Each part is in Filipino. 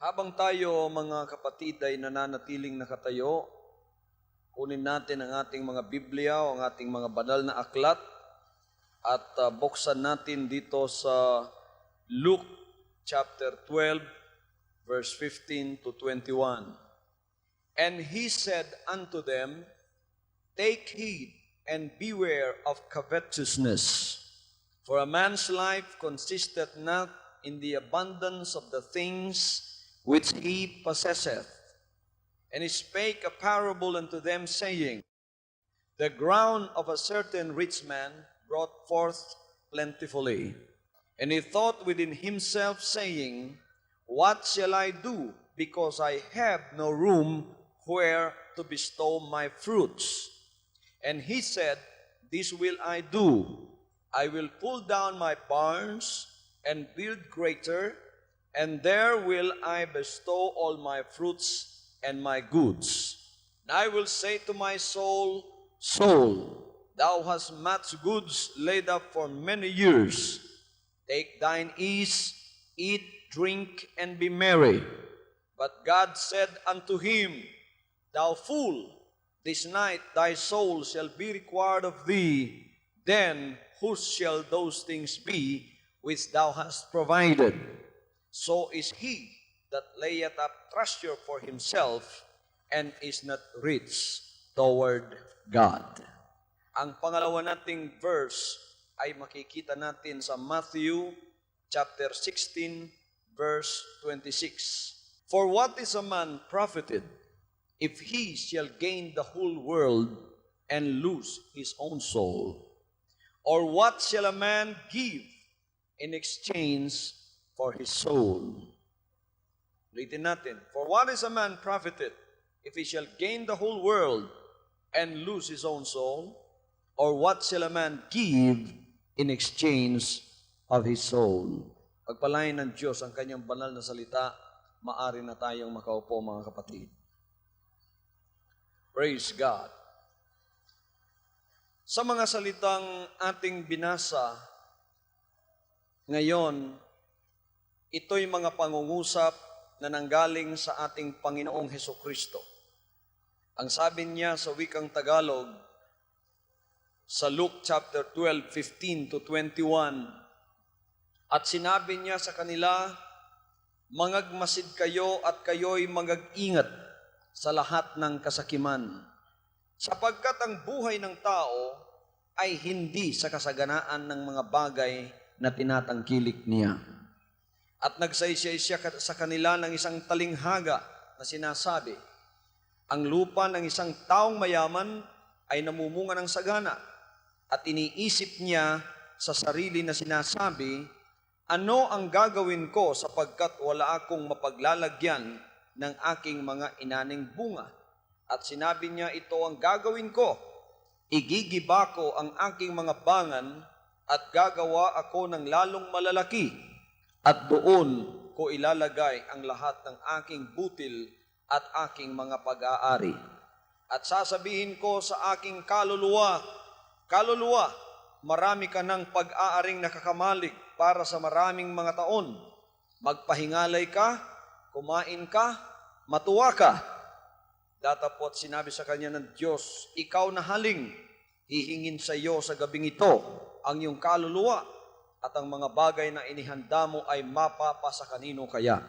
Habang tayo, mga kapatid, ay nananatiling nakatayo, kunin natin ang ating mga Biblia o ang ating mga banal na aklat at buksan natin dito sa Luke chapter 12, verse 15 to 21. And he said unto them, Take heed and beware of covetousness, for a man's life consisteth not in the abundance of the things which he possesseth. And he spake a parable unto them, saying, The ground of a certain rich man brought forth plentifully. And he thought within himself, saying, What shall I do, because I have no room where to bestow my fruits? And he said, This will I do. I will pull down my barns and build greater, and there will I bestow all my fruits and my goods. And I will say to my soul, Soul, thou hast much goods laid up for many years. Take thine ease, eat, drink, and be merry. But God said unto him, Thou fool, this night thy soul shall be required of thee. Then whose shall those things be which thou hast provided? So is he that layeth up treasure for himself, and is not rich toward God. Ang pangalawa nating verse ay makikita natin sa Matthew chapter 16, verse 26. For what is a man profited, if he shall gain the whole world and lose his own soul? Or what shall a man give in exchange for his soul? Ulitin natin. For what is a man profited, if he shall gain the whole world and lose his own soul? Or what shall a man give in exchange of his soul? Pagpalain ng Diyos ang kanyang banal na salita, maari na tayong makaupo, mga kapatid. Praise God. Sa mga salitang ating binasa ngayon, ito'y mga pangungusap na nanggaling sa ating Panginoong Hesukristo. Ang sabi niya sa wikang Tagalog, sa Luke chapter 12, 15 to 21, at sinabi niya sa kanila, Mangagmasid kayo at kayo'y magag-ingat sa lahat ng kasakiman, sapagkat ang buhay ng tao ay hindi sa kasaganaan ng mga bagay na tinatangkilik niya. At nagsaysay siya sa kanila ng isang talinghaga na sinasabi, Ang lupa ng isang taong mayaman ay namumunga ng sagana, at iniisip niya sa sarili na sinasabi, Ano ang gagawin ko sapagkat wala akong mapaglalagyan ng aking mga inaning bunga? At sinabi niya, ito ang gagawin ko, igigiba ko ang aking mga bangan at gagawa ako ng lalong malalaki, at doon ko ilalagay ang lahat ng aking butil at aking mga pag-aari. At sasabihin ko sa aking kaluluwa, Kaluluwa, marami ka ng pag-aaring nakakamalig para sa maraming mga taon. Magpahingalay ka, kumain ka, matuwa ka. Datapot sinabi sa kanya ng Diyos, Ikaw na haling, hihingin sa iyo sa gabing ito ang iyong kaluluwa, at ang mga bagay na inihanda mo ay mapapa sa kanino kaya.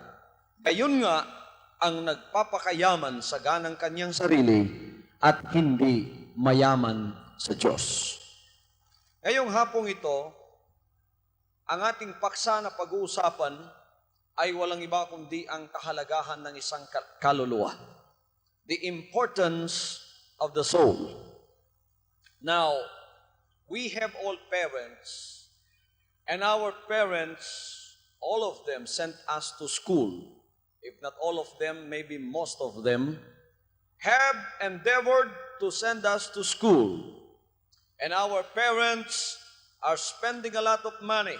Gayon nga ang nagpapakayaman sa ganang kanyang sarili at hindi mayaman sa Diyos. Ngayong hapong ito, ang ating paksa na pag-uusapan ay walang iba kundi ang kahalagahan ng isang kaluluwa. The importance of the soul. Now, we have all parents, and our parents, all of them sent us to school. If not all of them, maybe most of them, have endeavored to send us to school. And our parents are spending a lot of money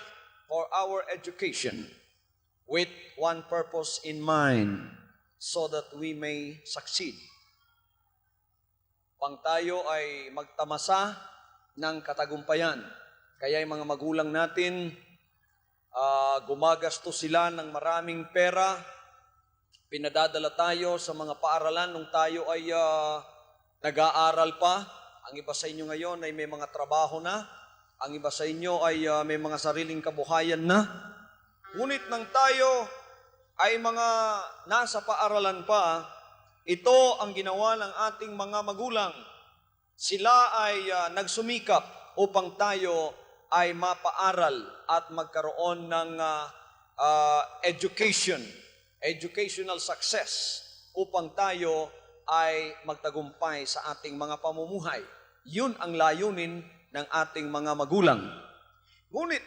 for our education with one purpose in mind, so that we may succeed. Pang tayo ay magtamasa ng katagumpayan. Kaya yung mga magulang natin, gumagastos sila ng maraming pera Pinadadala tayo sa mga paaralan nung tayo ay nag-aaral pa. Ang iba sa inyo ngayon ay may mga trabaho na. Ang iba sa inyo ay may mga sariling kabuhayan na. Ngunit nang tayo ay mga nasa paaralan pa, ito ang ginawa ng ating mga magulang. Sila ay nagsumikap upang tayo ay mapaaral at magkaroon ng educational success upang tayo ay magtagumpay sa ating mga pamumuhay. Yun ang layunin ng ating mga magulang. Ngunit,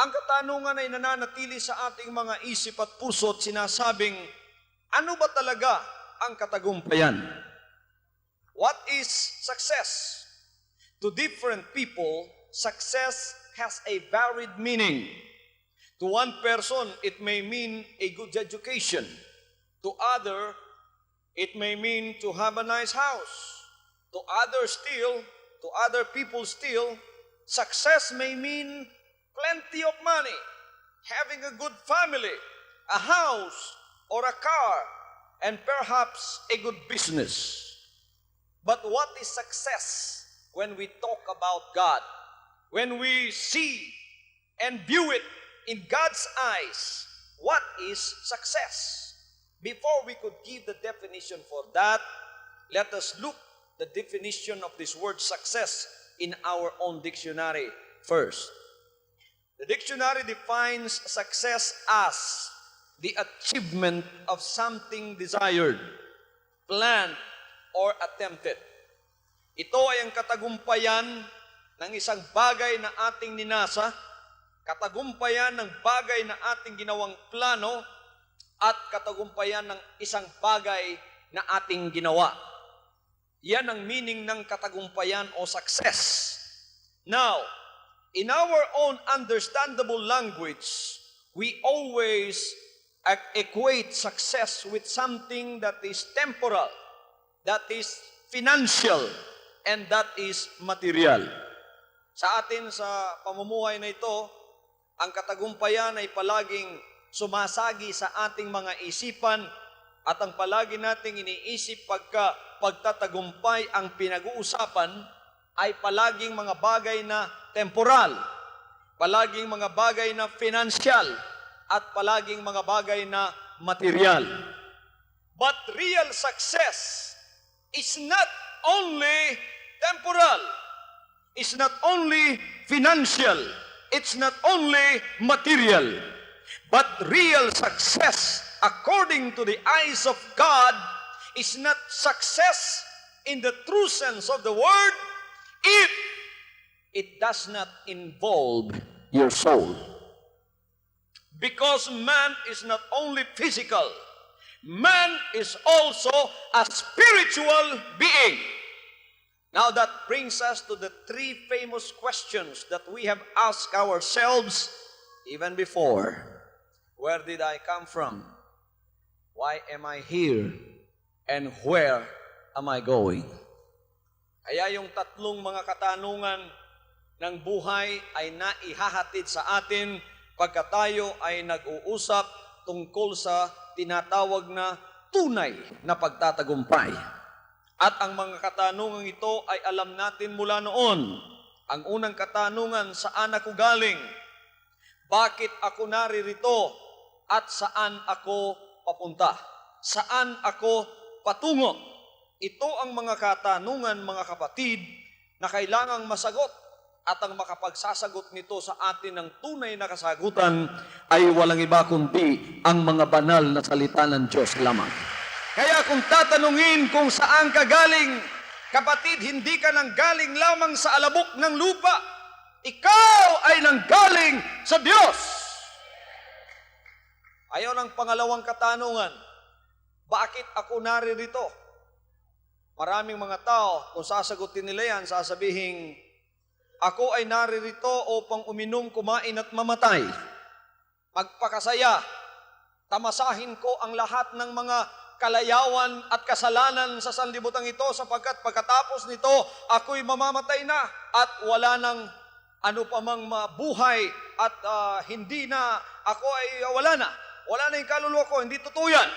ang katanungan ay nananatili sa ating mga isip at puso at sinasabing, ano ba talaga ang katagumpayan? What is success? To different people, success has a varied meaning. To one person, it may mean a good education. To it may mean to have a nice house. To other people still, success may mean plenty of money, having a good family, a house or a car, and perhaps a good business. But what is success when we talk about God? When we see and view it in God's eyes, what is success? Before we could give the definition for that, let us look the definition of this word success in our own dictionary first. The dictionary defines success as the achievement of something desired, planned, or attempted. Ito ay ang katagumpayan ng isang bagay na ating ninasa, katagumpayan ng bagay na ating ginawang plano, at katagumpayan ng isang bagay na ating ginawa. Yan ang meaning ng katagumpayan o success. Now, in our own understandable language, we always equate success with something that is temporal, that is financial, and that is material. Sa atin, sa pamumuhay na ito, ang katagumpayan ay palaging sumasagi sa ating mga isipan at ang palagi nating iniisip pagtatagumpay ang pinag-uusapan ay palaging mga bagay na temporal, palaging mga bagay na financial, at palaging mga bagay na material. But real success is not only temporal, it's not only financial, it's not only material, but real success, according to the eyes of God, is not success in the true sense of the word if it does not involve your soul. Because man is not only physical, man is also a spiritual being. Now that brings us to the three famous questions that we have asked ourselves even before. Where did I come from? Why am I here? And where am I going? Kaya yung tatlong mga katanungan ng buhay ay naihahatid sa atin pagka tayo ay nag-uusap tungkol sa tinatawag na tunay na pagtatagumpay. At ang mga katanungan ito ay alam natin mula noon. Ang unang katanungan, saan ako galing? Bakit ako naririto? At saan ako papunta? Saan ako patungo? Ito ang mga katanungan, mga kapatid, na kailangang masagot. At ang makapagsasagot nito sa atin ng tunay na kasagutan ay walang iba kundi ang mga banal na salita ng Diyos lamang. Kaya kung tatanungin kung saan ka galing, kapatid, hindi ka nanggaling lamang sa alabok ng lupa. Ikaw ay nanggaling sa Diyos. Ayaw ng pangalawang katanungan, bakit ako naririto? Maraming mga tao, kung sasagutin nila yan, sasabihin, ako ay naririto upang uminom, kumain at mamatay. Magpakasaya, tamasahin ko ang lahat ng mga kalayawan at kasalanan sa sanlibutan ito sapagkat pagkatapos nito, ako'y mamamatay na at wala nang ano pa mang mabuhay at hindi na, ako ay wala na. Wala na yung kaluluwa ko, hindi totoo yan.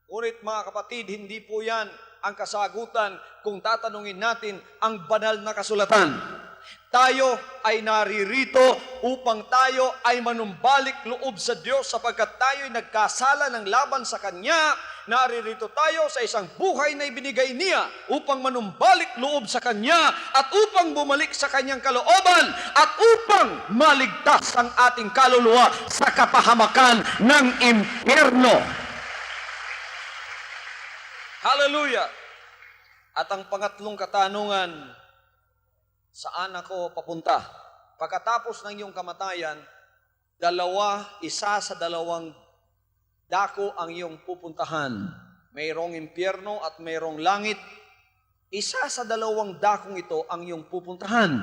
Ngunit mga kapatid, hindi po yan ang kasagutan kung tatanungin natin ang banal na kasulatan. Tayo ay naririto upang tayo ay manumbalik loob sa Diyos sapagkat tayo ay nagkasala ng laban sa Kanya. Naririto tayo sa isang buhay na ibinigay niya upang manumbalik loob sa Kanya at upang bumalik sa Kanyang kalooban at upang maligtas ang ating kaluluwa sa kapahamakan ng impyerno. Hallelujah! At ang pangatlong katanungan, saan ako papunta? Pagkatapos ng iyong kamatayan, isa sa dalawang dako ang iyong pupuntahan. Mayroong impyerno at mayroong langit. Isa sa dalawang dakong ito ang iyong pupuntahan.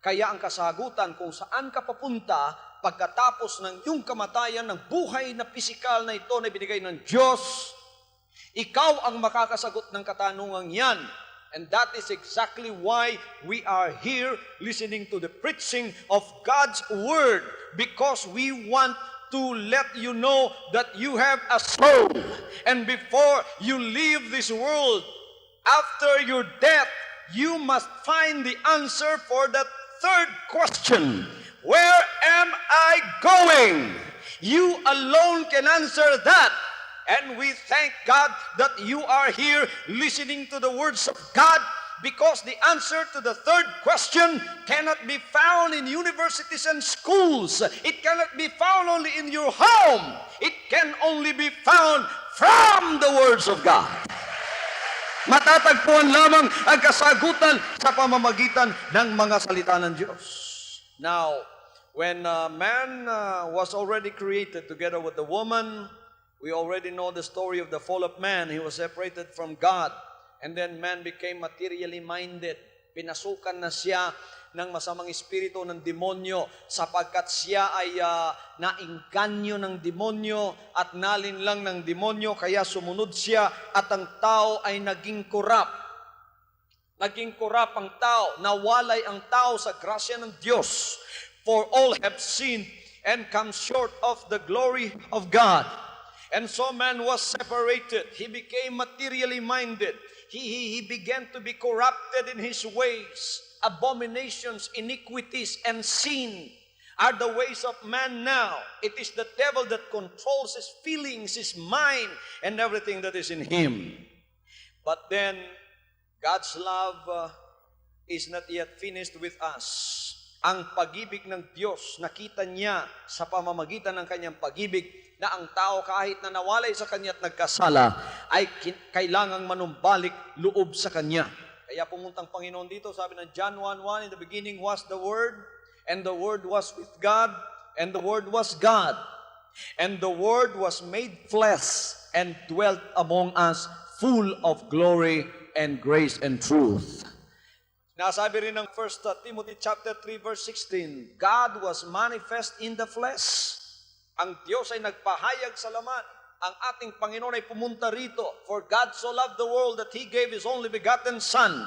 Kaya ang kasagutan kung saan ka papunta pagkatapos ng iyong kamatayan ng buhay na pisikal na ito na binigay ng Diyos, ikaw ang makakasagot ng katanungang yan. And that is exactly why we are here listening to the preaching of God's Word, because we want to let you know that you have a soul. And before you leave this world, after your death, you must find the answer for that third question. Where am I going? You alone can answer that. And we thank God that you are here listening to the words of God, because the answer to the third question cannot be found in universities and schools. It cannot be found only in your home. It can only be found from the words of God. Matatagpuan lamang ang kasagutan sa pamamagitan ng mga salita ng Diyos. Now, when man was already created together with the woman, we already know the story of the fall of man. He was separated from God. And then man became materially minded. Pinasukan na siya ng masamang espiritu ng demonyo sapagkat siya ay naingganyo ng demonyo at nalinlang ng demonyo, kaya sumunod siya at ang tao ay naging korap. Naging korap ang tao, nawalay ang tao sa grasya ng Diyos. For all have sinned and come short of the glory of God. And so man was separated. He became materially minded. He began to be corrupted in his ways. Abominations, iniquities, and sin are the ways of man now. It is the devil that controls his feelings, his mind, and everything that is in him. But then, God's love is not yet finished with us. Ang pag-ibig ng Diyos, nakita niya sa pamamagitan ng kanyang pag-ibig na ang tao kahit na nawalay sa kanya at nagkasala ay kailangang manumbalik loob sa kanya. Kaya pumuntang Panginoon dito, sabi ng John 1:1, in the beginning was the Word, and the Word was with God, and the Word was God. And the Word was made flesh and dwelt among us, full of glory and grace and truth. Nasabi rin ng 1 Timothy chapter 3 verse 16, God was manifest in the flesh. Ang Diyos ay nagpahayag sa laman. Ang ating Panginoon ay pumunta rito. For God so loved the world that He gave His only begotten Son,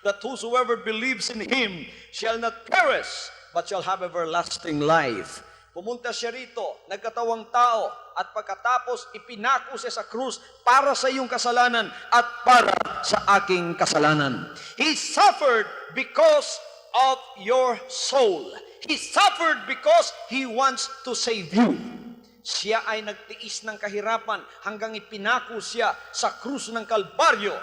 that whosoever believes in Him shall not perish, but shall have everlasting life. Pumunta siya rito, nagkatawang tao, at pagkatapos ipinako siya sa krus para sa iyong kasalanan at para sa aking kasalanan. He suffered because of your soul. He suffered because He wants to save you. Siya ay nagtiis ng kahirapan hanggang ipinako siya sa krus ng Kalbaryo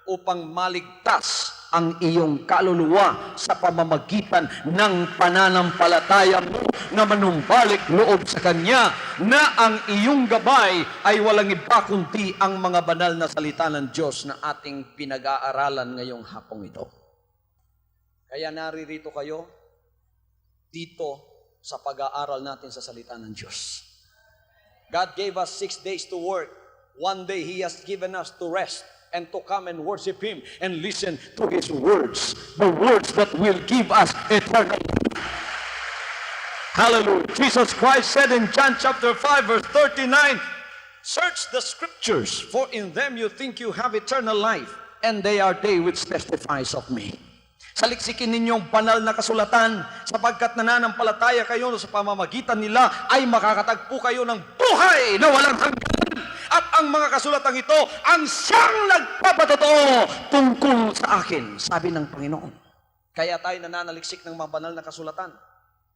upang maligtas ang iyong kaluluwa sa pamamagitan ng pananampalataya mo na manumbalik loob sa Kanya, na ang iyong gabay ay walang iba kundi ang mga banal na salita ng Diyos na ating pinag-aaralan ngayong hapong ito. Kaya naririto kayo dito sa pag-aaral natin sa salita ng Diyos. God gave us 6 days to work. One day He has given us to rest and to come and worship Him and listen to His words. The words that will give us eternal life. Hallelujah. Jesus Christ said in John chapter 5 verse 39, search the scriptures, for in them you think you have eternal life, and they are they which testifies of me. Saliksikin ninyong banal na kasulatan, sapagkat nananampalataya kayo sa pamamagitan nila ay makakatagpo kayo ng buhay na walang hanggan. At ang ang mga kasulatang ito ang siyang nagpapatotoo tungkol sa akin, sabi ng Panginoon. Kaya tayo nananaliksik ng mga banal na kasulatan.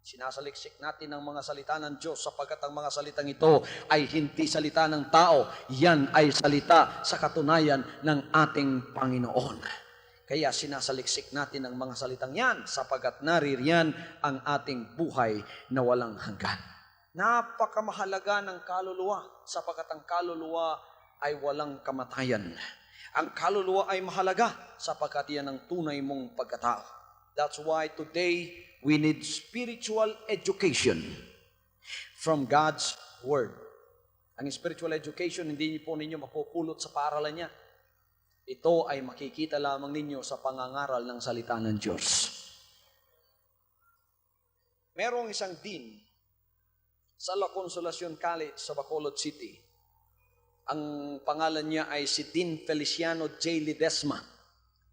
Sinasaliksik natin ang mga salita ng Diyos sapagkat ang mga salitang ito ay hindi salita ng tao. Yan ay salita sa katunayan ng ating Panginoon. Kaya sinasaliksik natin ang mga salitang yan sapagkat naririyan ang ating buhay na walang hanggan. Napakamahalaga ng kaluluwa sapagkat ang kaluluwa ay walang kamatayan. Ang kaluluwa ay mahalaga sapagkat yan ang tunay mong pagkatao. That's why today we need spiritual education from God's Word. Ang spiritual education, hindi po ninyo mapupulot sa paaralan niya. Ito ay makikita lamang ninyo sa pangangaral ng salita ng Diyos. Merong isang dean sa La Consolacion College sa Bacolod City. Ang pangalan niya ay si Dean Feliciano J. Ledesma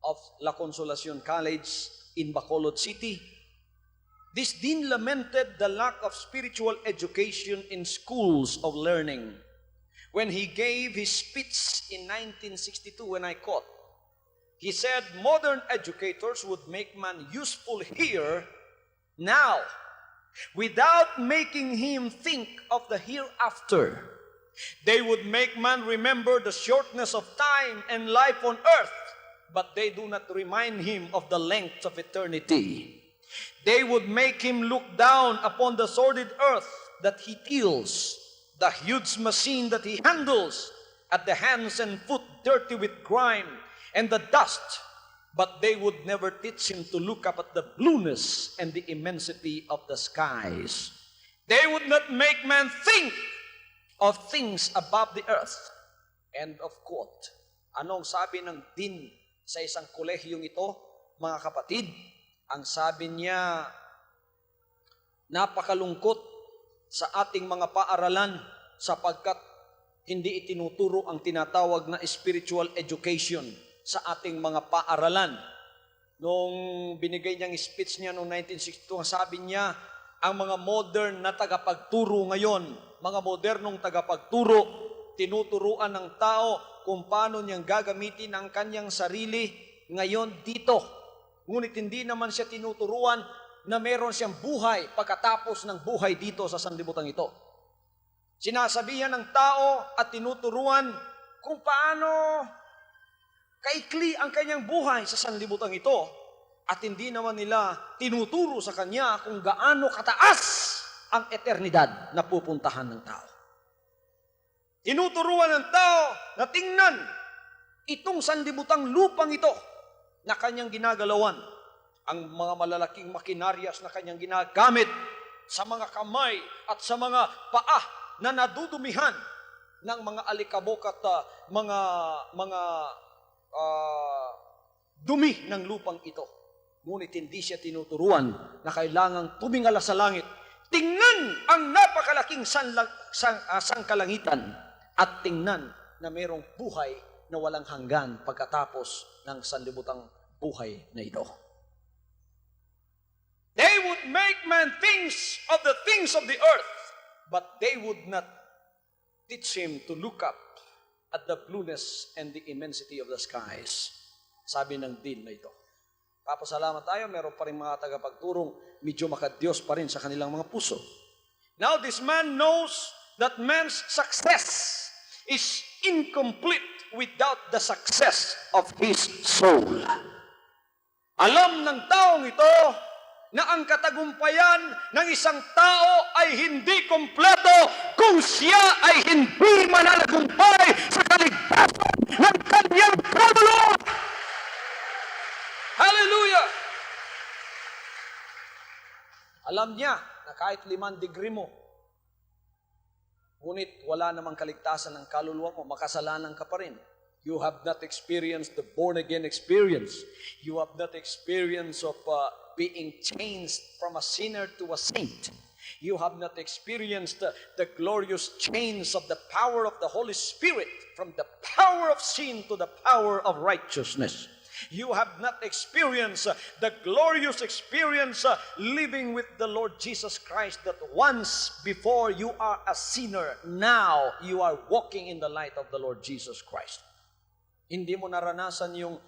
of La Consolacion College in Bacolod City. This dean lamented the lack of spiritual education in schools of learning when he gave his speech in 1962 when I quote, he said, modern educators would make man useful here, now, without making him think of the hereafter. They would make man remember the shortness of time and life on earth, but they do not remind him of the length of eternity. They would make him look down upon the sordid earth that he tills, the huge machine that he handles, at the hands and foot dirty with grime and the dust, but they would never teach him to look up at the blueness and the immensity of the skies. They would not make man think of things above the earth. End of quote. Anong sabi ng dean sa isang kolehiyong ito, mga kapatid? Ang sabi niya, napakalungkot sa ating mga paaralan sapagkat hindi itinuturo ang tinatawag na spiritual education sa ating mga paaralan. Nung binigay niyang speech niya noong 1962, sabi niya, ang mga modern na tagapagturo ngayon, mga modernong tagapagturo, tinuturuan ng tao kung paano niyang gagamitin ang kanyang sarili ngayon dito. Ngunit hindi naman siya tinuturuan na meron siyang buhay pagkatapos ng buhay dito sa sanlibutan ito. Sinasabihan ng tao at tinuturuan kung paano kaikli ang kanyang buhay sa sanlibutan ito at hindi naman nila tinuturo sa kanya kung gaano kataas ang eternidad na pupuntahan ng tao. Tinuturuan ng tao na tingnan itong sanlibutang lupang ito na kanyang ginagalawan, ang mga malalaking makinaryas na kanyang ginagamit sa mga kamay at sa mga paa na nadudumihan ng mga alikabok at mga dumi ng lupang ito. Ngunit hindi siya tinuturuan na kailangang tumingala sa langit. Tingnan ang napakalaking sangkalangitan at tingnan na mayroong buhay na walang hanggan pagkatapos ng sanlibutang buhay na ito. They would make man think of the things of the earth, but they would not teach him to look up at the blueness and the immensity of the skies. Sabi ng dean na ito. Papasalamat tayo, meron pa rin mga tagapagturong medyo makadiyos pa rin sa kanilang mga puso. Now this man knows that man's success is incomplete without the success of his soul. Alam ng taong ito na ang katagumpayan ng isang tao ay hindi kompleto kung siya ay hindi mananagumpay sa kaligtasan ng kanyang kaluluwa. Hallelujah! Alam niya na kahit 5 degree mo, ngunit wala namang kaligtasan ng kaluluwa mo, makasalanan ka pa rin. You have not experienced the born-again experience. You have not experienced of being changed from a sinner to a saint. You have not experienced the glorious change of the power of the Holy Spirit from the power of sin to the power of righteousness. You have not experienced the glorious experience living with the Lord Jesus Christ, that once before you are a sinner, now you are walking in the light of the Lord Jesus Christ. Hindi mo naranasan yung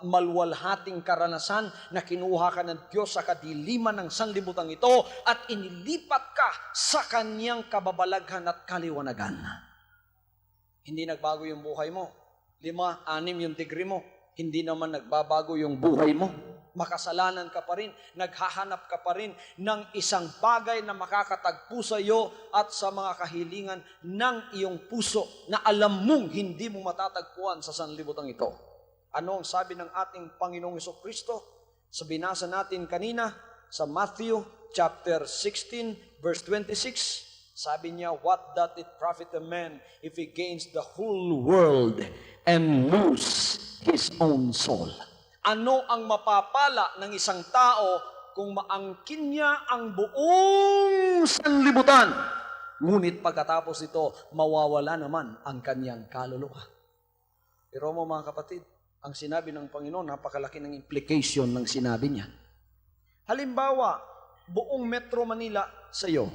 malwalhating karanasan na kinuha ka ng Diyos sa kadiliman ng sanlibutan ito at inilipat ka sa Kanyang kababalaghan at kaliwanagan. Hindi nagbago yung buhay mo. 5, 6 yung degree mo. Hindi naman nagbabago yung buhay mo. Makasalanan ka pa rin. Naghahanap ka pa rin ng isang bagay na makakatagpo sa iyo at sa mga kahilingan ng iyong puso na alam mong hindi mo matatagpuan sa sanlibutan ito. Ano ang sabi ng ating Panginoong Jesucristo? Sa binasa natin kanina sa Matthew chapter 16 verse 26. Sabi niya, what doth it profit a man if he gains the whole world and lose his own soul? Ano ang mapapala ng isang tao kung maangkin niya ang buong sanlibutan? Ngunit pagkatapos ito, mawawala naman ang kanyang kaluluwa. Pero mo mga kapatid, ang sinabi ng Panginoon, napakalaki ng implication ng sinabi niya. Halimbawa, buong Metro Manila sa iyo.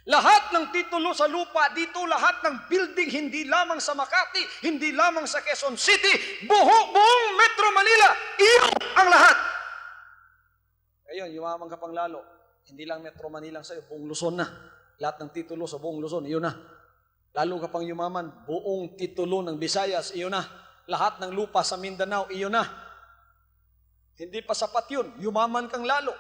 Lahat ng titulo sa lupa, dito lahat ng building, hindi lamang sa Makati, hindi lamang sa Quezon City, buong Metro Manila, iyo ang lahat. Ngayon, yumaman ka pang lalo. Hindi lang Metro Manila sa'yo, buong Luzon na. Lahat ng titulo sa buong Luzon, iyo na. Lalo ka pang yumaman, buong titulo ng Visayas, iyo na. Lahat ng lupa sa Mindanao, iyo na. Hindi pa sapat yun, yumaman kang lalo.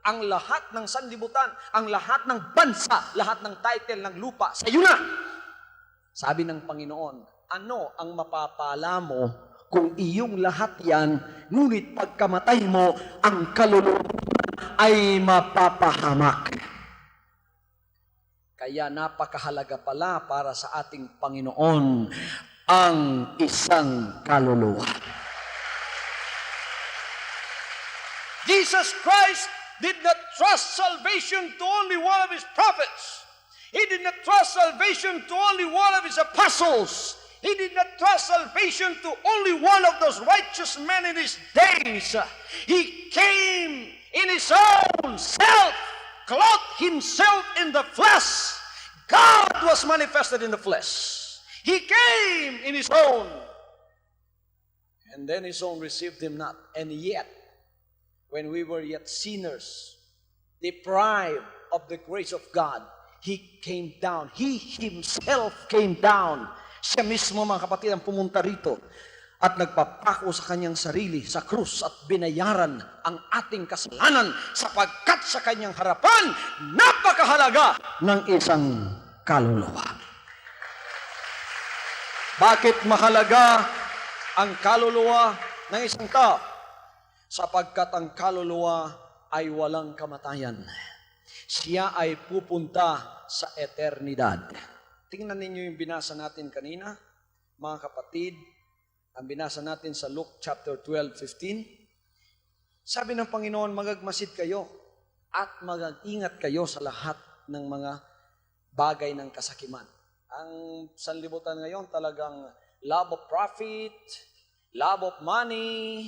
Ang lahat ng sanlibutan, ang lahat ng bansa, lahat ng title ng lupa, sa iyo na. Sabi ng Panginoon, ano ang mapapala mo kung iyong lahat yan, ngunit pagkamatay mo, ang kaluluwa ay mapapahamak. Kaya napakahalaga pala para sa ating Panginoon ang isang kaluluwa. Jesus Christ did not trust salvation to only one of his prophets. He did not trust salvation to only one of his apostles. He did not trust salvation to only one of those righteous men in his days. He came in his own self, clothed himself in the flesh. God was manifested in the flesh. He came in his own. And then his own received him not. And yet, when we were yet sinners, deprived of the grace of God, He came down. He Himself came down. Siya mismo, mga kapatid, ang pumunta rito at nagpapako sa kanyang sarili sa krus at binayaran ang ating kasalanan sapagkat sa kanyang harapan, napakahalaga ng isang kaluluwa. Bakit mahalaga ang kaluluwa ng isang tao? Sapagkat ang kaluluwa ay walang kamatayan. Siya ay pupunta sa eternidad. Tingnan ninyo yung binasa natin kanina, mga kapatid. Ang binasa natin sa Luke chapter 12:15. Sabi ng Panginoon, magagmasid kayo at mag-ingat kayo sa lahat ng mga bagay ng kasakiman. Ang sanlibutan ngayon talagang love of profit, love of money.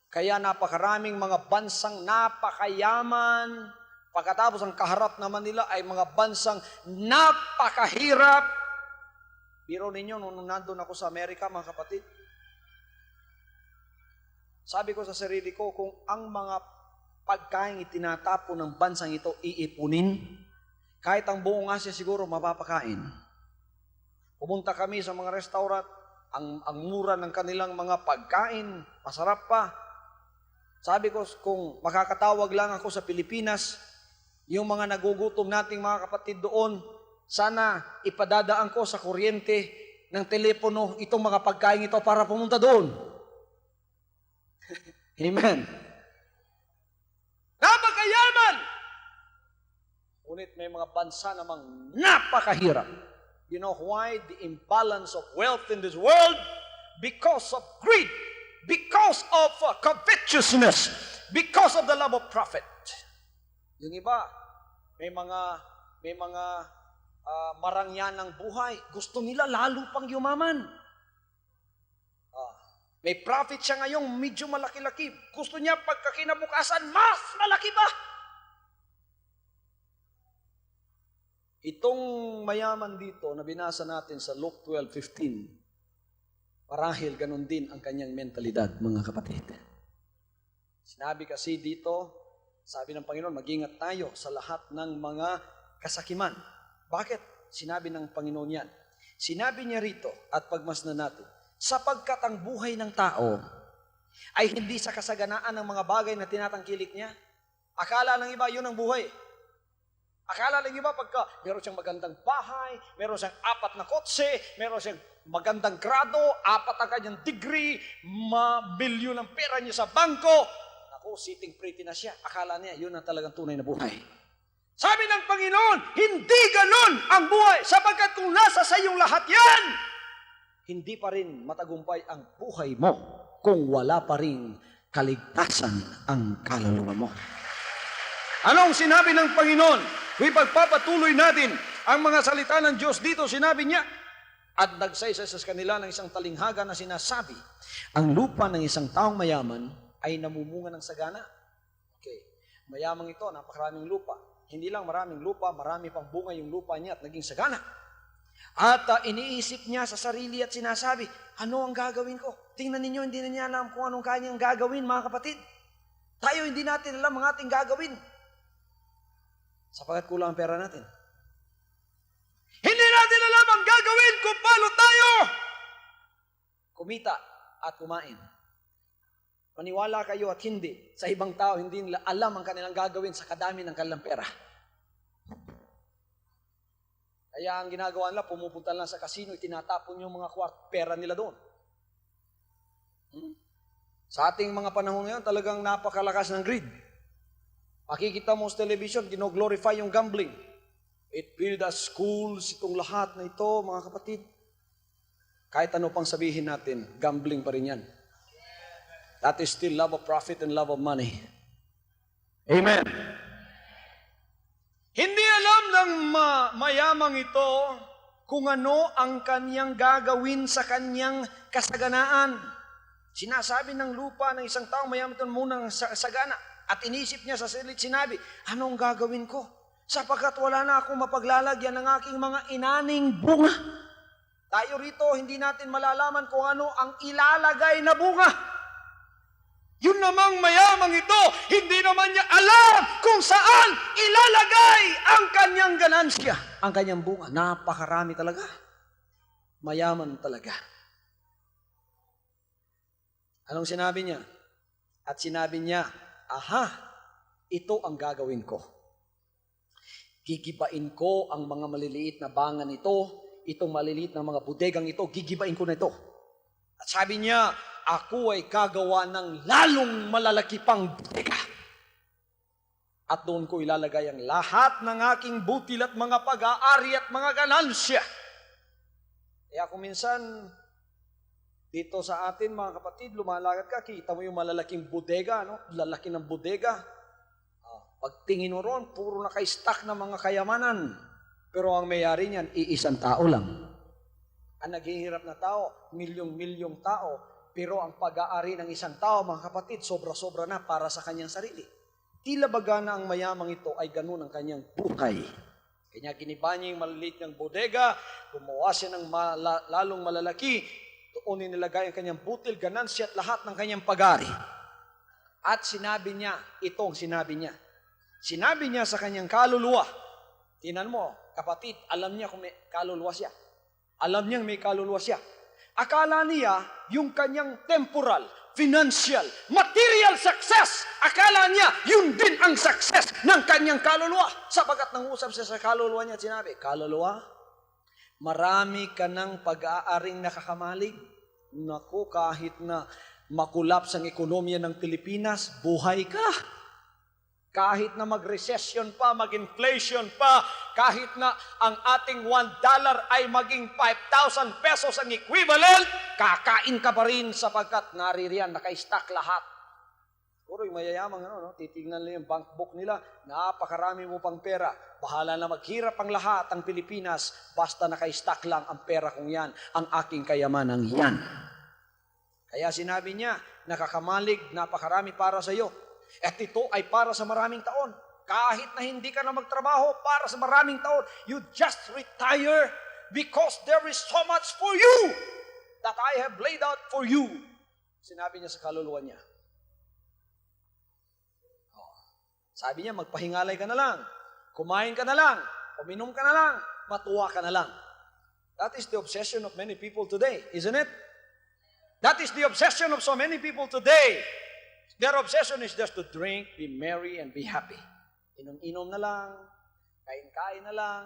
Kaya napakaraming mga bansang napakayaman. Pagkatapos ang kaharap naman nila ay mga bansang napakahirap. Biro ninyo, nung nandun ako sa Amerika, mga kapatid, sabi ko sa sarili ko, kung ang mga pagkain itinatapo ng bansang ito iipunin, kahit ang buong Asia siguro mapapakain. Pumunta kami sa mga restaurant, ang mura ng kanilang mga pagkain, masarap pa. Sabi ko, kung makakatawag lang ako sa Pilipinas, yung mga nagugutom nating mga kapatid doon, sana ipadadaan ko sa kuryente ng telepono itong mga pagkain ito para pumunta doon. Amen. Napakayaman! Ngunit may mga bansa namang napakahirap. You know why? The imbalance of wealth in this world? Because of greed. Because of covetousness, because of the love of profit. Yung iba, may mga marangyan ng buhay. Gusto nila lalo pang yumaman. May profit siya ngayong medyo malaki-laki. Gusto niya pagkakinabukasan, mas malaki pa. Itong mayaman dito na binasa natin sa Luke 12:15, marahil ganun din ang kanyang mentalidad, mga kapatid. Sinabi kasi dito, sabi ng Panginoon, mag-ingat tayo sa lahat ng mga kasakiman. Bakit sinabi ng Panginoon yan? Sinabi niya rito, at pagmasdan natin, sapagkat ang buhay ng tao ay hindi sa kasaganaan ng mga bagay na tinatangkilik niya. Akala ng iba, yun ang buhay. Akala ng iba, pagka meron siyang magandang bahay, meron siyang 4 na kotse, meron siyang magandang grado, 4 ang kanyang degree, mabilyon ang pera niya sa bangko, naku, sitting pretty na siya. Akala niya, yun ang talagang tunay na buhay. Sabi ng Panginoon, hindi ganon ang buhay, sapagkat kung nasa sa iyong lahat yan, hindi pa rin matagumpay ang buhay mo kung wala pa rin kaligtasan ang kaluluwa mo. Anong sinabi ng Panginoon? Ipagpapatuloy natin ang mga salita ng Diyos dito. Sinabi niya, at nagsaysay sa kanila ng isang talinghaga na sinasabi, ang lupa ng isang taong mayaman ay namumunga ng sagana. Okay. Mayamang ito, napakaraming lupa. Hindi lang maraming lupa, marami pang bunga yung lupa niya at naging sagana. At iniisip niya sa sarili at sinasabi, ano ang gagawin ko? Tingnan ninyo, hindi na niya alam kung anong kanyang gagawin, mga kapatid. Tayo hindi natin alam ang ating gagawin. Sapagkat kulang ang pera natin. Hindi natin alam ang gagawin kung paano tayo kumita at kumain. Maniwala kayo at hindi. Sa ibang tao, hindi nila alam ang kanilang gagawin sa kadami ng kanilang pera. Kaya ang ginagawa nila, pumupunta lang sa kasino, itinatapon yung mga pera nila doon. Sa ating mga panahon ngayon, talagang napakalakas ng greed. Makikita mo sa television, gino-glorify yung gambling. It build us schools, itong lahat na ito, mga kapatid. Kahit ano pang sabihin natin, gambling pa rin yan. That is still love of profit and love of money. Amen. Hindi alam ng mayamang ito kung ano ang kanyang gagawin sa kanyang kasaganaan. Sinasabi ng lupa ng isang taong mayaman ito munang sagana. At inisip niya sa sarili, sinabi, anong gagawin ko? Sapagkat wala na akong mapaglalagyan ng aking mga inaning bunga. Tayo rito, hindi natin malalaman kung ano ang ilalagay na bunga. Yun namang mayamang ito, hindi naman niya alam kung saan ilalagay ang kanyang ganansya. Ang kanyang bunga, napakarami talaga. Mayaman talaga. Anong sinabi niya? At sinabi niya, aha, ito ang gagawin ko. Gigibain ko ang mga maliliit na bangan ito, itong maliliit na mga budegang ito, gigibain ko na ito. At sabi niya, ako ay gagawa ng lalong malalaki pang bodega. At doon ko ilalagay ang lahat ng aking butil at mga pag-aari at mga ganansya. Kaya kung minsan, dito sa atin, mga kapatid, lumalakad ka, kita mo yung malalaking bodega, no? Lalaki ng bodega. Pagtingin mo ron, puro naka-stack na mga kayamanan. Pero ang mayari niyan, iisang tao lang. Ang naghihirap na tao, milyong-milyong tao. Pero ang pag-aari ng isang tao, mga kapatid, sobra-sobra na para sa kanyang sarili. Tila baga na ang mayamang ito ay ganun ang kanyang buhay. Kanya giniba niya yung maliliit ng bodega, gumawa siya ng lalong malalaki, doon nilagay ang kanyang butil, ganansya at lahat ng kanyang pag-ari. At sinabi niya, itong sinabi niya. Sinabi niya sa kanyang kaluluwa. Tingnan mo, kapatid, alam niya kung may kaluluwa siya. Alam niyang may kaluluwa siya. Akala niya, yung kanyang temporal, financial, material success, akala niya, yun din ang success ng kanyang kaluluwa. Sapagat nangusap siya sa kaluluwa niya, sinabi, kaluluwa, marami ka ng pag-aaring nakakamalig. Naku, kahit na makulaps ang ekonomiya ng Pilipinas, buhay ka. Kahit na mag-recession pa, mag-inflation pa, kahit na ang ating $1 ay maging 5,000 pesos ang equivalent, kakain ka pa rin sapagkat naririyan, naka-stack lahat. Puro yung mayayamang, titignan nila yung bank book nila, napakarami mo pang pera. Bahala na maghirap ang lahat ang Pilipinas, basta naka-stack lang ang pera kong yan, ang aking kayamanang yan. Kaya sinabi niya, nakakamalig, napakarami para sa iyo. At ito ay para sa maraming taon. Kahit na hindi ka na magtrabaho para sa maraming taon, you just retire because there is so much for you that I have laid out for you. Sinabi niya sa kaluluwa niya. Sabi niya, magpahingalay ka na lang, kumain ka na lang, uminom ka na lang, matuwa ka na lang. That is the obsession of many people today, isn't it? That is the obsession of so many people today. Their obsession is just to drink, be merry, and be happy. Inom-inom na lang, kain-kain na lang,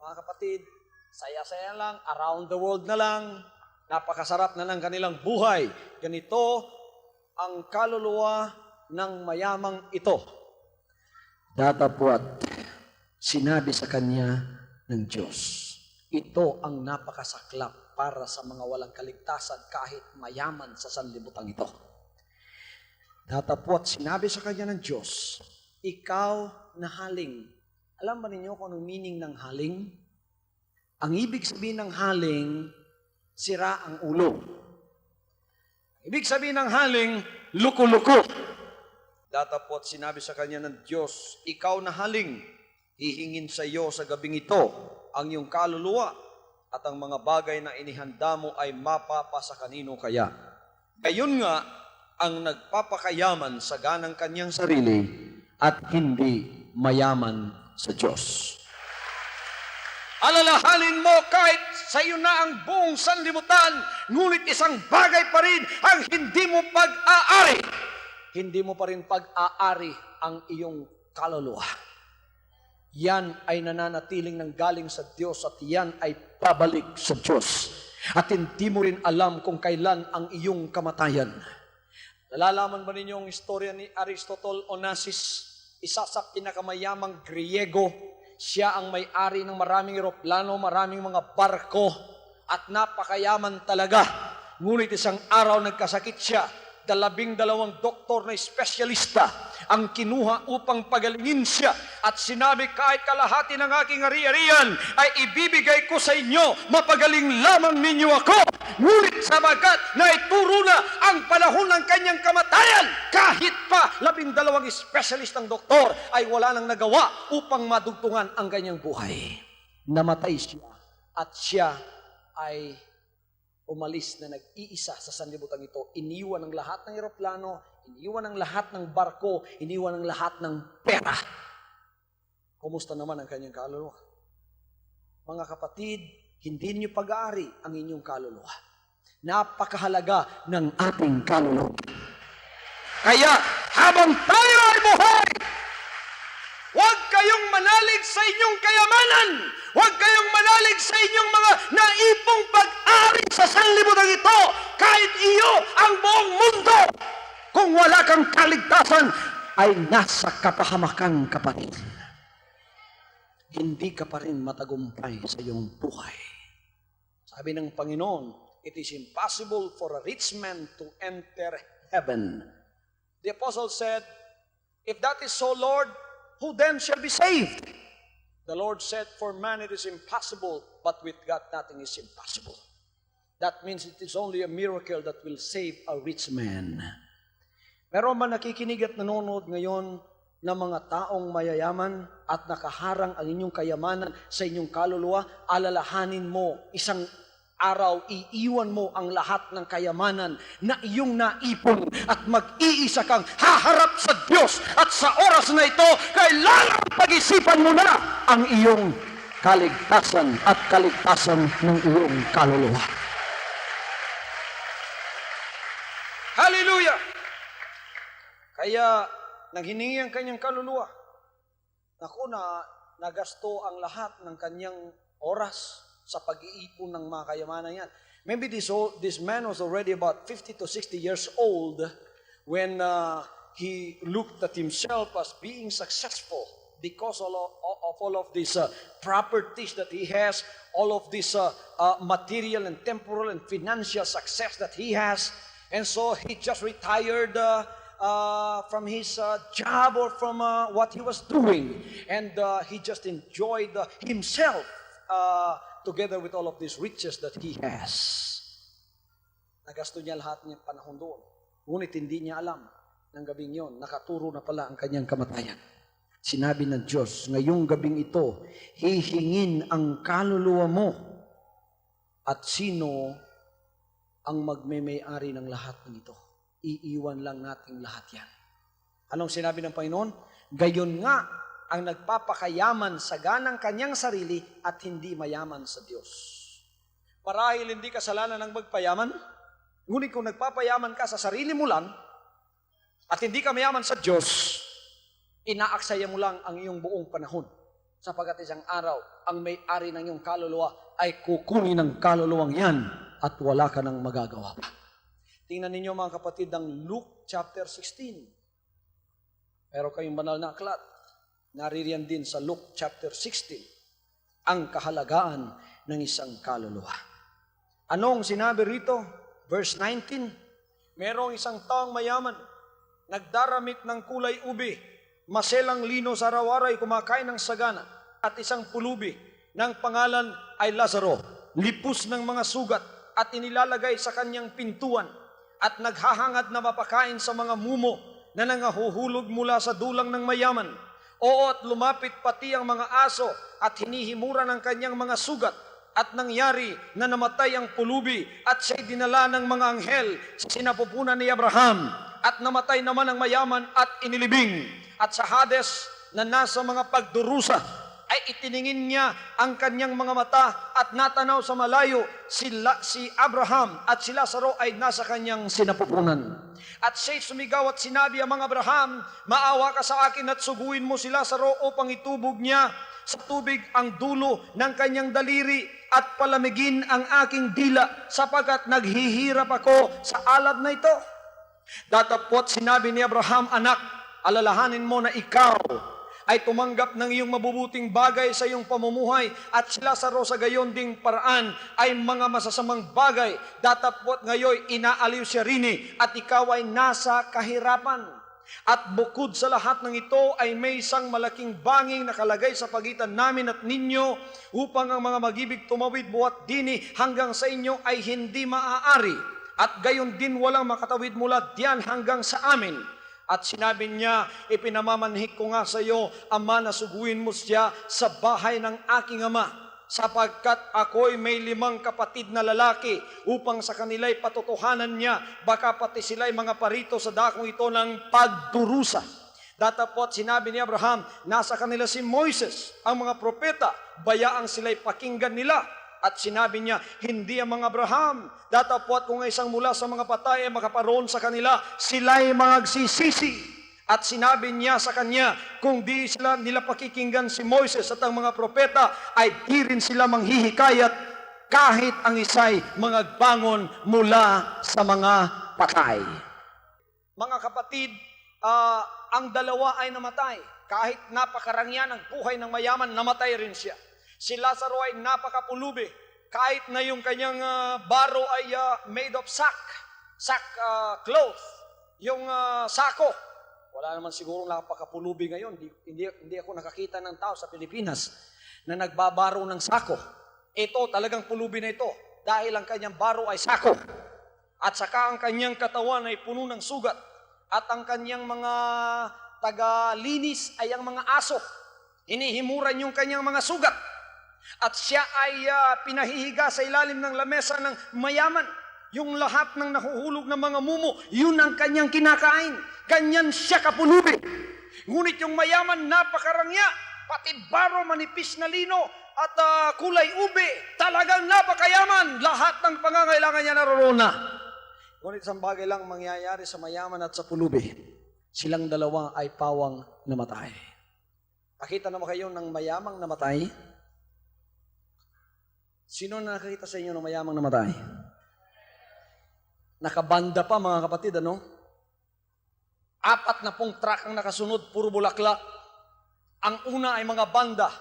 mga kapatid, saya-saya lang, around the world na lang, napakasarap na ng kanilang buhay. Ganito ang kaluluwa ng mayamang ito. Datapwat, sinabi sa kanya ng Diyos, ito ang napakasaklap para sa mga walang kaligtasan kahit mayaman sa sanlibutan ito. Datapwat, sinabi sa kanya ng Diyos, ikaw na haling. Alam ba ninyo kung anong meaning ng haling? Ang ibig sabihin ng haling, sira ang ulo. Ibig sabihin ng haling, luko-luko. Datapwat, sinabi sa kanya ng Diyos, ikaw na haling, hihingin sa iyo sa gabing ito ang iyong kaluluwa at ang mga bagay na inihanda mo ay mapapasa kanino kaya. Gayon nga ang nagpapakayaman sa ganang kanyang sarili at hindi mayaman sa Diyos. Alalahanin mo kahit sa iyo na ang buong sanlibutan, ngunit isang bagay pa rin ang hindi mo pag-aari. Hindi mo pa rin pag-aari ang iyong kaluluwa. Yan ay nananatiling ng galing sa Diyos at yan ay pabalik sa Diyos. At hindi mo rin alam kung kailan ang iyong kamatayan. Nalalaman ba ninyo ang istorya ni Aristotle Onassis? Isa sa pinakamayamang Griego. Siya ang may-ari ng maraming eroplano, maraming mga barko, at napakayaman talaga. Ngunit isang araw nagkasakit siya. 12 doktor na espesyalista ang kinuha upang pagalingin siya at sinabi, kahit kalahati ng aking ari-arian ay ibibigay ko sa inyo, mapagaling lamang ninyo ako. Ngunit sabagat na ituro na ang panahon ng kanyang kamatayan, kahit pa 12 espesyalistang doktor ay wala nang nagawa upang madugtungan ang kanyang buhay. Namatay siya at siya ay umalis na nag-iisa sa sanlibutan ito. Iniwan ang lahat ng eroplano, iniwan ang lahat ng barko, iniwan ang lahat ng pera. Kumusta naman ang kanyang kaluluwa? Mga kapatid, hindi niyo pag-aari ang inyong kaluluwa. Napakahalaga ng ating kaluluwa. Kaya, habang tayo ay buhay, huwag kayong manalig sa inyong kayamanan. Huwag kayong manalig sa inyong mga naipong pag-ari sa sanlibutan ito. Kahit iyo ang buong mundo, kung wala kang kaligtasan, ay nasa kapahamakan, kapatid. Hindi ka pa rin matagumpay sa iyong buhay. Sabi ng Panginoon, it is impossible for a rich man to enter heaven. The apostle said, if that is so, Lord, who then shall be saved? The Lord said, for man it is impossible, but with God nothing is impossible. That means it is only a miracle that will save a rich man. Meron man nakikinig at nanonood ngayon ng mga taong mayayaman at nakaharang ang inyong kayamanan sa inyong kaluluwa, alalahanin mo, isang araw, iiwan mo ang lahat ng kayamanan na iyong naipon at mag-iisa kang haharap sa Diyos. At sa oras na ito, kailangan pag-isipan mo na ang iyong kaligtasan at kaligtasan ng iyong kaluluwa. Hallelujah! Kaya, nang hiningi ang kanyang kaluluwa, naku na, nagasto ang lahat ng kanyang oras sa pag-iipon ng mga kayamanan yan. Maybe this man was already about 50 to 60 years old when he looked at himself as being successful because of all of these properties that he has, all of this material and temporal and financial success that he has. And so he just retired from his job or from what he was doing. And he just enjoyed himself together with all of these riches that he has. Nagasto niya lahat niyang panahon doon. Ngunit hindi niya alam ng gabing yon, nakaturo na pala ang kanyang kamatayan. Sinabi ng Diyos, ngayong gabing ito, hihingin ang kaluluwa mo at sino ang magmemay-ari ng lahat ng ito. Iiwan lang natin lahat yan. Anong sinabi ng Panginoon? Gayon nga ang nagpapakayaman sa ganang kanyang sarili at hindi mayaman sa Diyos. Marahil hindi kasalanan ng magpayaman, ngunit kung nagpapayaman ka sa sarili mo lang at hindi ka mayaman sa Diyos, inaaksaya mo lang ang iyong buong panahon. Sapagkat isang araw, ang may-ari ng iyong kaluluwa ay kukunin ng kaluluwang yan at wala ka nang magagawa pa. Tingnan ninyo mga kapatid ang Luke chapter 16. Pero kayong banal na aklat, naririyan din sa Luke chapter 16 ang kahalagaan ng isang kaluluwa. Anong sinabi rito? Verse 19, merong isang taong mayaman, nagdaramit ng kulay ube, maselang lino sa araw-araw, kumakain ng sagana, at isang pulubi ng pangalan ay Lazaro, lipos ng mga sugat, at inilalagay sa kanyang pintuan, at naghahangad na mapakain sa mga mumo na nangahuhulog mula sa dulang ng mayaman. Oo, at lumapit pati ang mga aso at hinihimura ng kanyang mga sugat. At nangyari na namatay ang pulubi at siya'y dinala ng mga anghel sa sinapupunan ni Abraham. At namatay naman ang mayaman at inilibing. At sa Hades na nasa mga pagdurusa ay itiningin niya ang kanyang mga mata at natanaw sa malayo si Abraham at si Lazaro ay nasa kanyang sinapupunan. At siya'y sumigaw at sinabi ang mga Abraham, maawa ka sa akin at suguin mo si Lazaro upang itubog niya sa tubig ang dulo ng kanyang daliri at palamigin ang aking dila sapagkat naghihirap ako sa alab na ito. Datapot sinabi ni Abraham, anak, alalahanin mo na ikaw ay tumanggap ng iyong mabubuting bagay sa iyong pamumuhay at si Lazaro sa gayon ding paraan ay mga masasamang bagay. Datapot ngayon inaaliw siya rini at ikaw ay nasa kahirapan. At bukod sa lahat ng ito ay may isang malaking banging nakalagay sa pagitan namin at ninyo upang ang mga magibig tumawid buhat dini hanggang sa inyo ay hindi maaari. At gayon din walang makatawid mula diyan hanggang sa amin. At sinabi niya, ipinamamanhik ko nga sa iyo, Ama, na suguin mo siya sa bahay ng aking ama, sapagkat ako'y may 5 kapatid na lalaki, upang sa kanila'y patotohanan niya, baka pati sila'y mga parito sa dakong ito ng pagdurusa. Datapot sinabi ni Abraham, nasa kanila si Moises, ang mga propeta, bayaang sila'y pakinggan nila. At sinabi niya, hindi ang mga Abraham. Datapot kung isang mula sa mga patay ay makaparoon sa kanila, sila'y magsisisi. At sinabi niya sa kanya, kung di sila nila pakikinggan si Moises at ang mga propeta, ay di rin sila manghihikayat kahit ang isa'y magbangon mula sa mga patay. Mga kapatid, ang dalawa ay namatay. Kahit napakarangyan ang buhay ng mayaman, namatay rin siya. Si Lazaro ay napakapulubi. Kahit na yung kanyang baro ay made of sack cloth, yung sako. Wala naman sigurong napakapulubi ngayon. Hindi ako nakakita ng tao sa Pilipinas na nagbabaro ng sako. Ito, talagang pulubi na ito. Dahil ang kanyang baro ay sako. At saka ang kanyang katawan ay puno ng sugat. At ang kanyang mga tagalinis ay ang mga aso. Hinihimuran yung kanyang mga sugat. At siya ay pinahihiga sa ilalim ng lamesa ng mayaman. Yung lahat ng nahuhulog ng mga mumo, yun ang kanyang kinakain. Ganyan siya kapulubi. Ngunit yung mayaman napakarangya, pati baro manipis na lino at kulay ube, talagang napakayaman. Lahat ng pangangailangan niya naroon na. Ngunit isang bagay lang mangyayari sa mayaman at sa pulubi. Silang dalawa ay pawang namatay. Nakita naman kayo ng mayamang namatay? Sino na nakakita sa inyo ng mayamang namatay? Nakabanda pa mga kapatid, ano? 40 truck ang nakasunod, puro bulaklak. Ang una ay mga banda.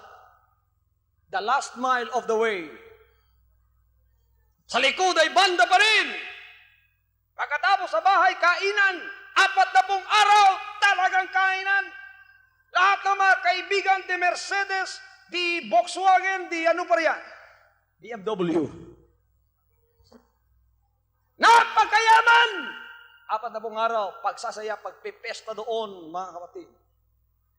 The last mile of the way. Sa likod ay banda pa rin. Pagkatapos sa bahay, kainan. 40 araw, talagang kainan. Lahat ng mga kaibigan, di Mercedes, di Volkswagen, di ano pa riyan? BMW. napakayaman! 4 araw, pagsasaya, pagpipesta doon, mga kapatid.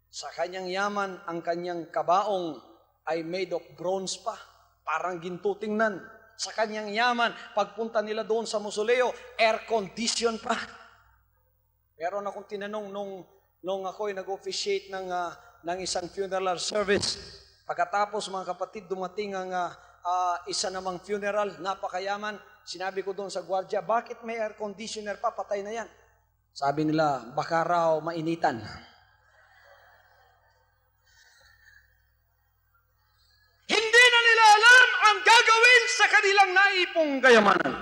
Sa kanyang yaman, ang kanyang kabaong ay made of bronze pa. Parang ginto tingnan. Sa kanyang yaman, pagpunta nila doon sa mausoleo, air condition pa. Meron akong tinanong nung ako'y nag-officiate ng isang funeral service. Pagkatapos, mga kapatid, dumating ang isa namang funeral, napakayaman. Sinabi ko doon sa gwardiya, bakit may air conditioner pa? Patay na yan. Sabi nila, baka raw mainitan. Hindi na nila alam ang gagawin sa kanilang naipong kayamanan.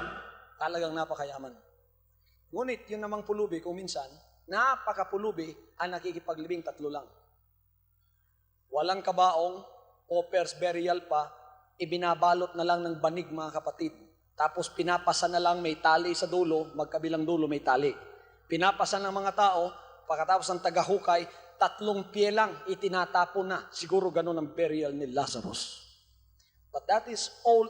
Talagang napakayaman. Ngunit yun namang pulubi, kung minsan, napakapulubi ang nakikipaglibing 3 lang. Walang kabaong, offers burial pa, ibinabalot na lang ng banig, mga kapatid. Tapos pinapasa na lang, may tali sa dulo, magkabilang dulo may tali. Pinapasa ng mga tao, pagkatapos ng tagahukay, 3 pie lang, itinatapon na. Siguro ganun ang burial ni Lazarus. But that is all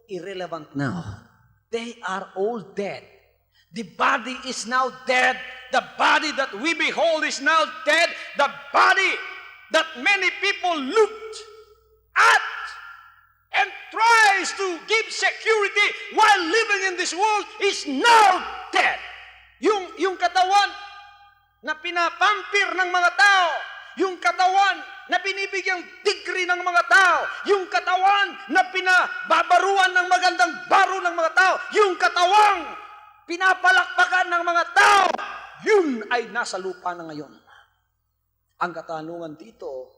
irrelevant now. They are all dead. The body is now dead. The body that we behold is now dead. The body that many people looked at and tries to give security while living in this world is now dead. Yung katawan na pinapampir ng mga tao, yung katawan na binibigyang degree ng mga tao, yung katawan na pinababaruan ng magandang baro ng mga tao, yung katawang pinapalakpakan ng mga tao, yun ay nasa lupa na ngayon. Ang katanungan dito,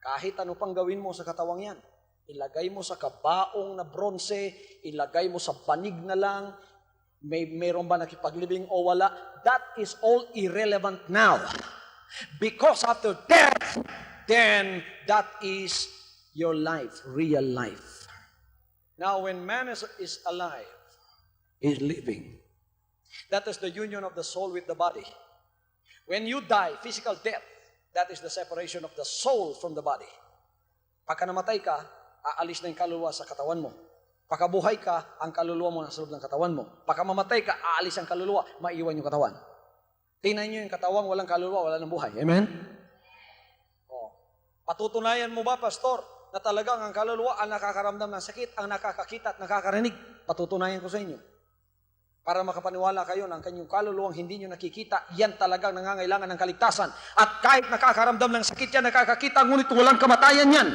kahit ano pang gawin mo sa katawang yan, ilagay mo sa kabaong na bronze, ilagay mo sa banig na lang, mayroon ba nakipaglibing o wala, that is all irrelevant now. Because after death, then that is your life, real life. Now when man is alive, is living, that is the union of the soul with the body. When you die, physical death, that is the separation of the soul from the body. Pagka namatay ka, aalis na yung kaluluwa sa katawan mo. Pagkabuhay ka, ang kaluluwa mo nasa loob ng katawan mo. Pagka mamatay ka, aalis ang kaluluwa, maiwan yung katawan. Tingnan nyo yung katawan, walang kaluluwa, wala ng buhay. Amen? Patutunayan mo ba, pastor, na talagang ang kaluluwa ang nakakaramdam ng sakit, ang nakakakita at nakakarinig? Patutunayan ko sa inyo. Para makapaniwala kayo na ang kanyang kaluluwang hindi nyo nakikita, yan talagang nangangailangan ng kaligtasan. At kahit nakakaramdam ng sakit yan, nakakakita, ngunit walang kamatayan yan.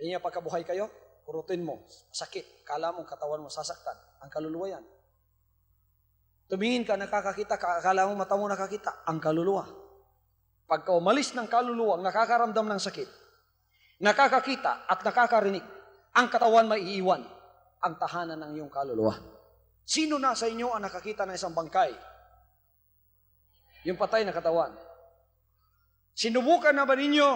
Inya pagkabuhay kayo, kurutin mo, sakit, kala mong katawan mo sasaktan, ang kaluluwa yan. Tumingin ka, nakakakita, kala mong mata mo nakakita, ang kaluluwa. Pagka umalis ng kaluluwa, nakakaramdam ng sakit, nakakakita at nakakarinig, ang katawan may iiwan, ang tahanan ng iyong kaluluwa. Sino na sa inyo ang nakakita ng isang bangkay? Yung patay na katawan. Sinubukan na ba ninyo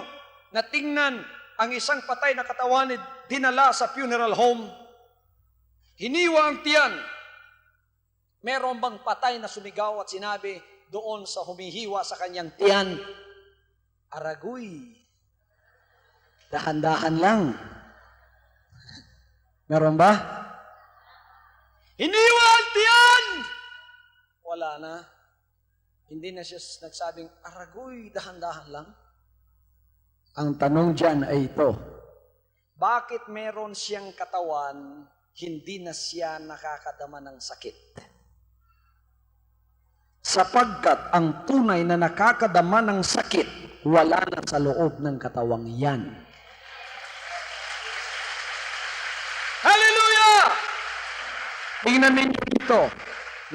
na tingnan ang isang patay na katawan dinala sa funeral home? Hiniwa ang tiyan. Meron bang patay na sumigaw at sinabi doon sa humihiwa sa kanyang tiyan, "Aragoy, dahan-dahan lang"? Meron ba? Hiniwa ang tiyan! Wala na. Hindi na siya nagsabing, "Aragoy, dahan-dahan lang"? Ang tanong dyan ay ito, bakit meron siyang katawan, hindi na siya nakakadama ng sakit? Sapagkat ang tunay na nakakadama ng sakit, wala na sa loob ng katawang yan. Hallelujah! Tingnan ninyo ito.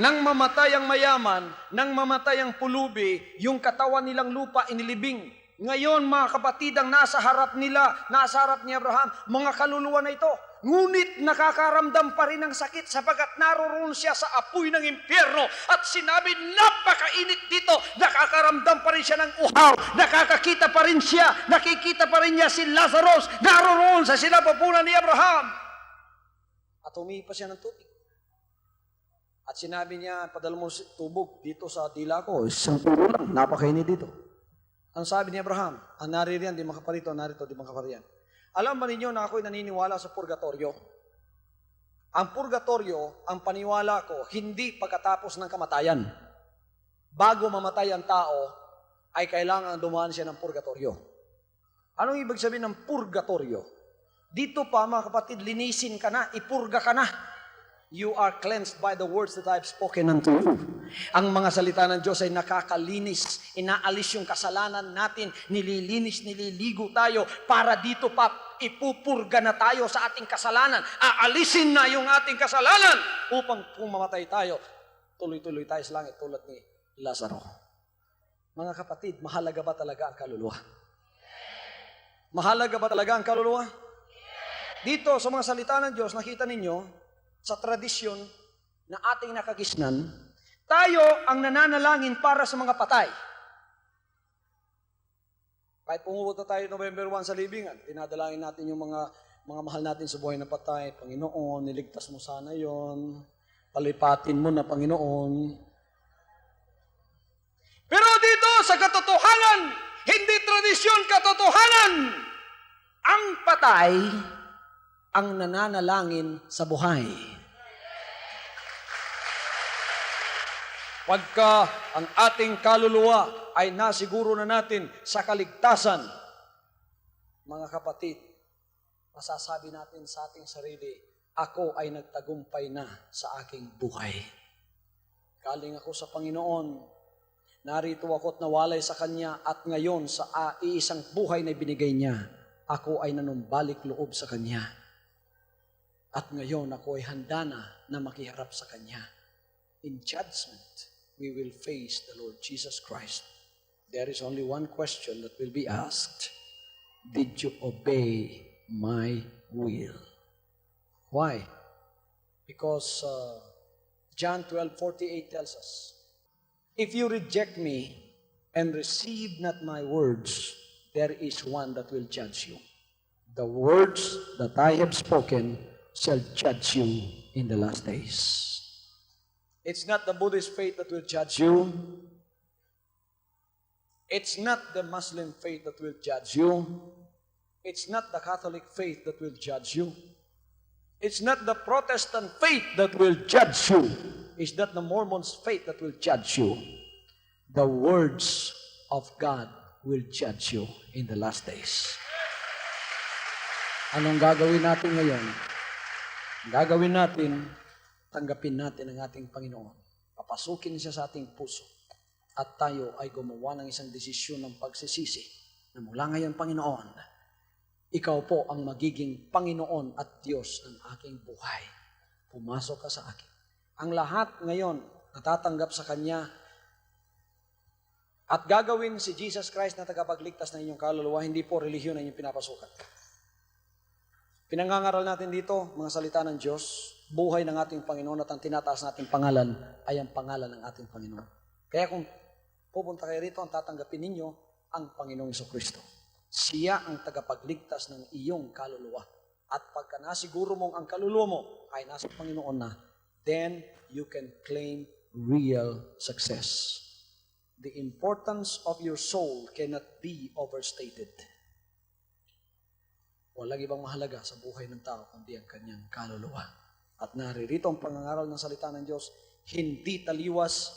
Nang mamatay ang mayaman, nang mamatay ang pulubi, yung katawan nilang lupa inilibing. Ngayon, mga kapatid, ang nasa harap nila, nasa harap ni Abraham, mga kaluluwa na ito. Ngunit nakakaramdam pa rin ng sakit sapagkat naroon siya sa apoy ng impyerno. At sinabi, napakainit dito. Nakakaramdam pa rin siya ng uhaw. Nakakakita pa rin siya. Nakikita pa rin niya si Lazarus. Naroon sa sinapupunan ni Abraham. At humipa siya ng tubig. At sinabi niya, padala mo tubog dito sa dila ko. Isang tubo lang, napakainit dito. Ang sabi ni Abraham, ang naririyan, di makaparito, narito, di makapariyan. Alam ba ninyo na ako'y naniniwala sa purgatorio? Ang purgatorio, ang paniwala ko, hindi pagkatapos ng kamatayan. Bago mamatay ang tao, ay kailangan dumaan siya ng purgatorio. Anong ibig sabihin ng purgatorio? Dito pa mga kapatid, linisin ka na, ipurga ka na. You are cleansed by the words that I have spoken unto you. Ang mga salita ng Diyos ay nakakalinis, inaalis yung kasalanan natin, nililinis, nililigo tayo, para dito pa ipupurga na tayo sa ating kasalanan. Aalisin na yung ating kasalanan upang kung mamatay tayo, tuloy-tuloy tayo sa langit tulad ni Lazaro. Mga kapatid, mahalaga ba talaga ang kaluluwa? Mahalaga ba talaga ang kaluluwa? Dito sa mga salita ng Diyos, nakita ninyo, sa tradisyon na ating nakagisnan, tayo ang nananalangin para sa mga patay. Kahit pumupunta tayo November 1 sa libingan, dinadalangin natin yung mga mahal natin sa buhay na patay. Panginoon, niligtas mo sana yon, palipatin mo na Panginoon. Pero dito sa katotohanan, hindi tradisyon, katotohanan, ang patay ang nananalangin sa buhay. Pagka ang ating kaluluwa ay nasiguro na natin sa kaligtasan, mga kapatid, masasabi natin sa ating sarili, ako ay nagtagumpay na sa aking buhay. Galing ako sa Panginoon, narito ako at nawalay sa Kanya, at ngayon sa iisang buhay na binigay niya, ako ay nanumbalik loob sa Kanya. At ngayon ako ay handa na makiharap sa Kanya. In judgment, we will face the Lord Jesus Christ. There is only one question that will be asked. Did you obey my will? Why? Because John 12:48 tells us, if you reject me and receive not my words, there is one that will judge you. The words that I have spoken shall judge you in the last days. It's not the Buddhist faith that will judge you. It's not the Muslim faith that will judge you. It's not the Catholic faith that will judge you. It's not the Protestant faith that will judge you. It's not the Mormon's faith that will judge you. The words of God will judge you in the last days. Anong gagawin natin ngayon? Gagawin natin, tanggapin natin ang ating Panginoon. Papasukin siya sa ating puso. At tayo ay gumawa ng isang desisyon ng pagsisisi na mula ngayon, Panginoon, ikaw po ang magiging Panginoon at Diyos ng aking buhay. Pumasok ka sa akin. Ang lahat ngayon natatanggap sa Kanya at gagawin si Jesus Christ na tagapagligtas ng inyong kaluluwa, hindi po relihiyon na inyong pinapasukan. Pinangangaral natin dito, mga salita ng Diyos, buhay ng ating Panginoon, at ang tinataas nating pangalan ay ang pangalan ng ating Panginoon. Kaya kung pupunta kayo rito, ang tatanggapin ninyo ang Panginoong Jesucristo. Siya ang tagapagligtas ng iyong kaluluwa. At pagka nasiguro mong ang kaluluwa mo ay nasa Panginoon na, then you can claim real success. The importance of your soul cannot be overstated. Walang ibang mahalaga sa buhay ng tao kundi ang kanyang kaluluwa. At naririto ang pangangaral ng salita ng Diyos, hindi taliwas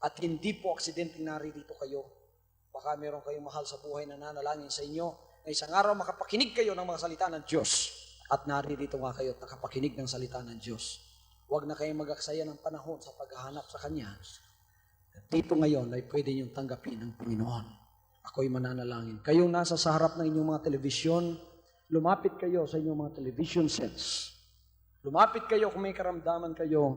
at hindi po aksidenteng naririto kayo. Baka meron kayong mahal sa buhay na nanalangin sa inyo, na isang araw makapakinig kayo ng mga salita ng Diyos. At naririto nga kayo at nakapakinig ng salita ng Diyos. Huwag na kayong mag-aksaya ng panahon sa paghahanap sa Kanya. Dito ngayon ay pwede niyong tanggapin ng Panginoon. Ako'y mananalangin. Kayong nasa sa harap ng inyong mga telebisyon, lumapit kayo sa inyong mga television sets. Lumapit kayo kung may karamdaman kayo.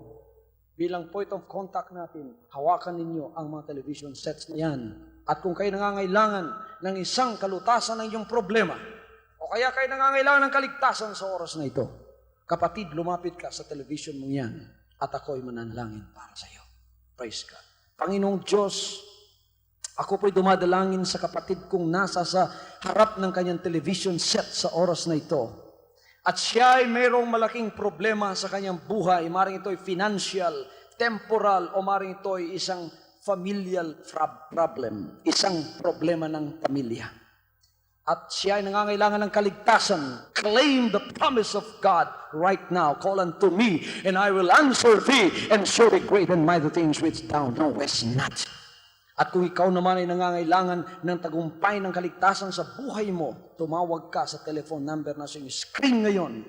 Bilang point of contact natin, hawakan ninyo ang mga television sets na yan. At kung kayo nangangailangan ng isang kalutasan ng inyong problema, o kaya kayo nangangailangan ng kaligtasan sa oras na ito, kapatid, lumapit ka sa television mong yan at ako'y mananalangin para sa iyo. Praise God. Panginoong Diyos, ako po'y dumadalangin sa kapatid kong nasa sa harap ng kanyang television set sa oras na ito. At siya ay mayroong malaking problema sa kanyang buhay. Maring ito ay financial, temporal, o maring ito ay isang familial problem. Isang problema ng pamilya. at siya ay nangangailangan ng kaligtasan, claim the promise of God right now. Call unto me, and I will answer thee, and show thee great and mighty things which thou knowest not. At kung ikaw naman ay nangangailangan ng tagumpay ng kaligtasan sa buhay mo, tumawag ka sa telephone number na sa iyong screen ngayon.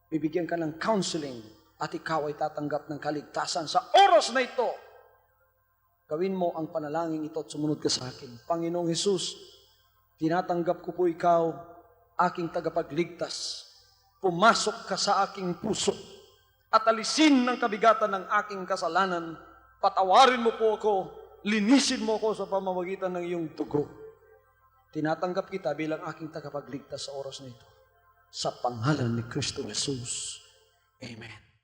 Bibigyan ka ng counseling at ikaw ay tatanggap ng kaligtasan sa oras na ito. Gawin mo ang panalangin ito at sumunod ka sa akin. Panginoong Hesus, tinatanggap ko po ikaw, aking tagapagligtas. Pumasok ka sa aking puso at alisin ng kabigatan ng aking kasalanan. Patawarin mo po ako, linisin mo ako sa pamamagitan ng iyong dugo. Tinatanggap kita bilang aking tagapagligtas sa oras na ito. Sa pangalan ni Kristo Jesus. Amen.